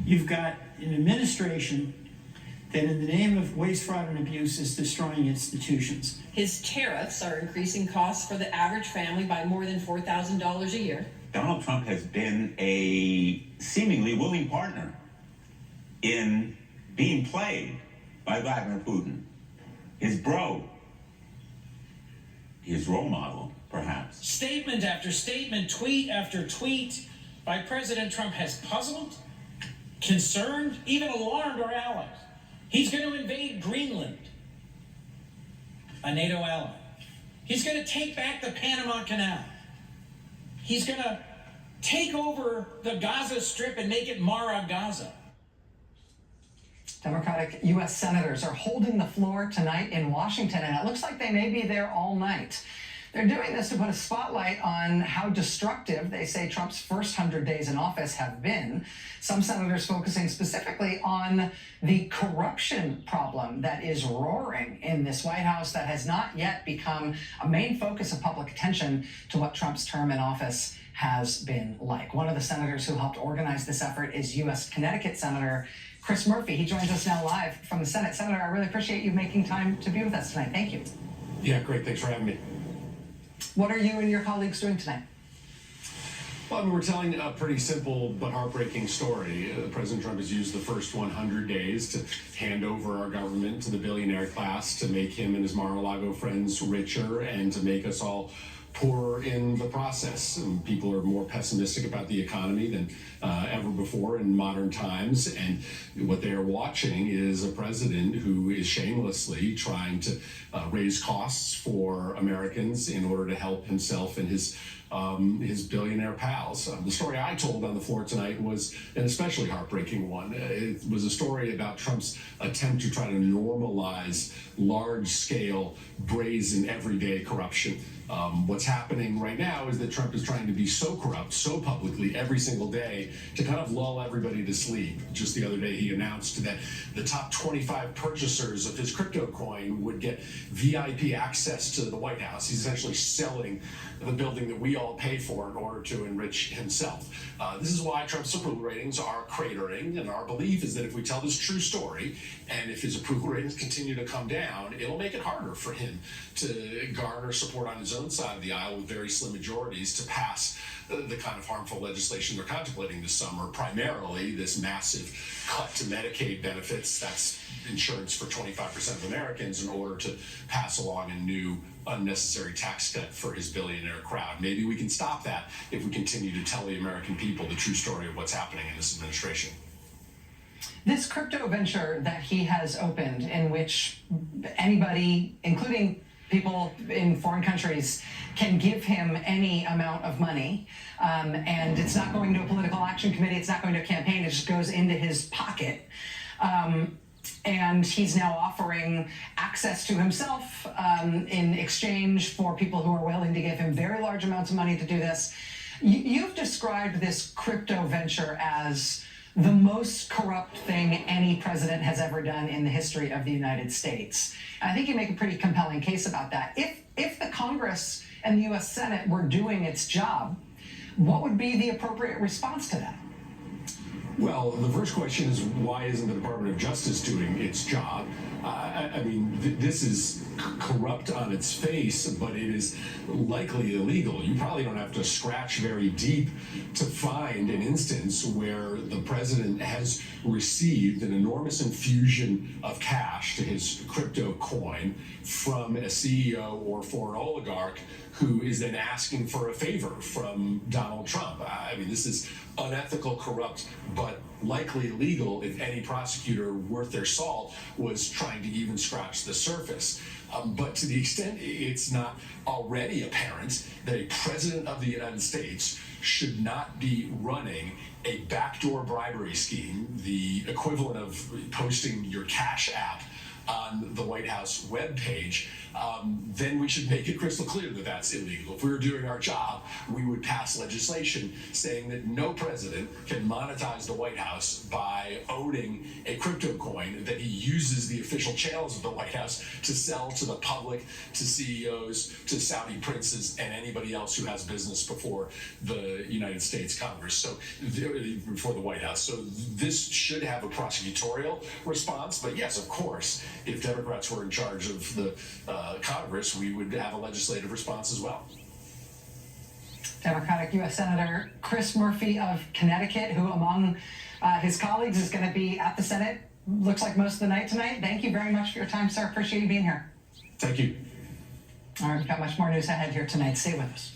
You've got an administration that in the name of waste, fraud, and abuse is destroying institutions. His tariffs are increasing costs for the average family by more than $4,000 a year. Donald Trump has been a seemingly willing partner in being played by Vladimir Putin, his bro, his role model, perhaps. Statement after statement, tweet after tweet by President Trump has puzzled, concerned, even alarmed our allies. He's going to invade Greenland, a NATO ally. He's going to take back the Panama Canal. He's going to take over the Gaza Strip and make it Mara Gaza. Democratic U.S. senators are holding the floor tonight in Washington, and it looks like they may be there all night. They're doing this to put a spotlight on how destructive they say Trump's first 100 days in office have been. Some senators focusing specifically on the corruption problem that is roaring in this White House that has not yet become a main focus of public attention to what Trump's term in office has been like. One of the senators who helped organize this effort is U.S. Connecticut Senator Chris Murphy. He joins us now live from the Senate. Senator, I really appreciate you making time to be with us tonight. Thank you. Yeah, great. Thanks for having me. What are you and your colleagues doing tonight? Well, I mean, we're telling a pretty simple but heartbreaking story. President Trump has used the first 100 days to hand over our government to the billionaire class, to make him and his Mar-a-Lago friends richer, and to make us all poorer in the process. And people are more pessimistic about the economy than ever before in modern times. And what they are watching is a president who is shamelessly trying to raise costs for Americans in order to help himself and his billionaire pals. The story I told on the floor tonight was an especially heartbreaking one. It was a story about Trump's attempt to try to normalize large-scale, brazen, everyday corruption. What's happening right now is that Trump is trying to be so corrupt, so publicly, every single day, to kind of lull everybody to sleep. Just the other day, he announced that the top 25 purchasers of his crypto coin would get VIP access to the White House. He's essentially selling the building that we all pay for in order to enrich himself. This is why Trump's approval ratings are cratering, and our belief is that if we tell this true story, and if his approval ratings continue to come down, it'll make it harder for him to garner support on his own side of the aisle with very slim majorities to pass the kind of harmful legislation they're contemplating this summer, primarily this massive cut to Medicaid benefits, that's insurance for 25% of Americans, in order to pass along a new unnecessary tax cut for his billionaire crowd. Maybe we can stop that if we continue to tell the American people the true story of what's happening in this administration. This crypto venture that he has opened, in which anybody, including people in foreign countries, can give him any amount of money, and it's not going to a political action committee, it's not going to a campaign, it just goes into his pocket. And he's now offering access to himself in exchange for people who are willing to give him very large amounts of money to do this. You've described this crypto venture as the most corrupt thing any president has ever done in the history of the United States. And I think you make a pretty compelling case about that. If the Congress and the U.S. Senate were doing its job, what would be the appropriate response to that? Well, the first question is, why isn't the Department of Justice doing its job? I mean, this is corrupt on its face, but it is likely illegal. You probably don't have to scratch very deep to find an instance where the president has received an enormous infusion of cash to his crypto coin from a CEO or foreign oligarch who is then asking for a favor from Donald Trump. I mean, this is unethical, corrupt, but likely illegal if any prosecutor worth their salt was trying to even scratch the surface. But to the extent it's not already apparent that a president of the United States should not be running a backdoor bribery scheme, the equivalent of posting your Cash app on the White House webpage, then we should make it crystal clear that that's illegal. If we were doing our job, we would pass legislation saying that no president can monetize the White House by owning a crypto coin that he uses the official channels of the White House to sell to the public, to CEOs, to Saudi princes, and anybody else who has business before the United States Congress, so before the White House. So this should have a prosecutorial response, but yes, of course, if Democrats were in charge of the Congress, we would have a legislative response as well. Democratic U.S. Senator Chris Murphy of Connecticut, who among his colleagues is going to be at the Senate, looks like most of the night tonight. Thank you very much for your time, sir. Appreciate you being here. Thank you. All right, we've got much more news ahead here tonight. Stay with us.